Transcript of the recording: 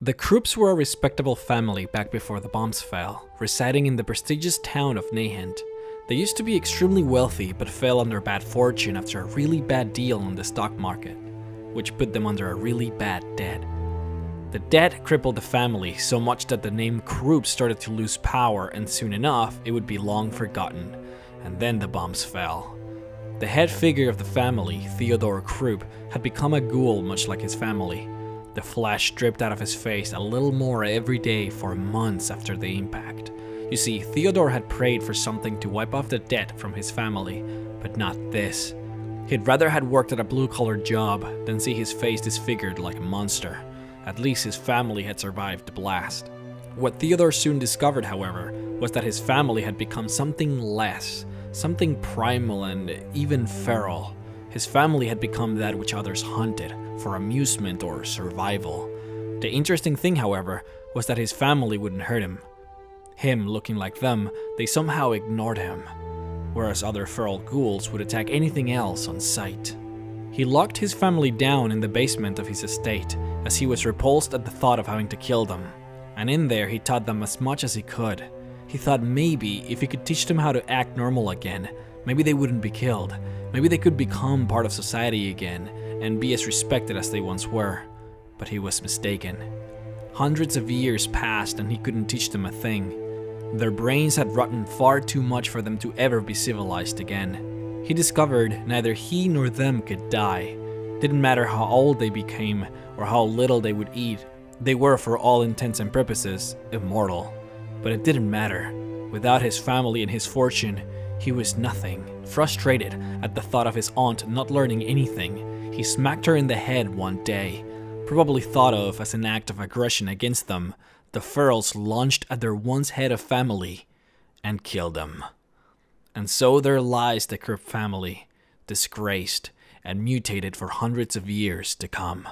The Croups were a respectable family back before the bombs fell, residing in the prestigious town of Nahant. They used to be extremely wealthy but fell under bad fortune after a really bad deal on the stock market, which put them under a really bad debt. The debt crippled the family so much that the name Croup started to lose power, and soon enough it would be long forgotten. And then the bombs fell. The head figure of the family, Theodore Croup, had become a ghoul much like his family. The flesh dripped out of his face a little more every day for months after the impact. You see, Theodore had prayed for something to wipe off the debt from his family, but not this. He'd rather had worked at a blue-collar job than see his face disfigured like a monster. At least his family had survived the blast. What Theodore soon discovered, however, was that his family had become something less, something primal and even feral. His family had become that which others hunted, for amusement or survival. The interesting thing, however, was that his family wouldn't hurt him. Him looking like them, they somehow ignored him, whereas other feral ghouls would attack anything else on sight. He locked his family down in the basement of his estate, as he was repulsed at the thought of having to kill them. And in there he taught them as much as he could. He thought maybe if he could teach them how to act normal again, maybe they wouldn't be killed. Maybe they could become part of society again, and be as respected as they once were. But he was mistaken. Hundreds of years passed and he couldn't teach them a thing. Their brains had rotten far too much for them to ever be civilized again. He discovered neither he nor them could die. Didn't matter how old they became or how little they would eat. They were, for all intents and purposes, immortal. But it didn't matter. Without his family and his fortune, he was nothing. Frustrated at the thought of his aunt not learning anything, he smacked her in the head one day. Probably thought of as an act of aggression against them, the ferals launched at their once head of family and killed them. And so there lies the Croup family, disgraced and mutated for hundreds of years to come.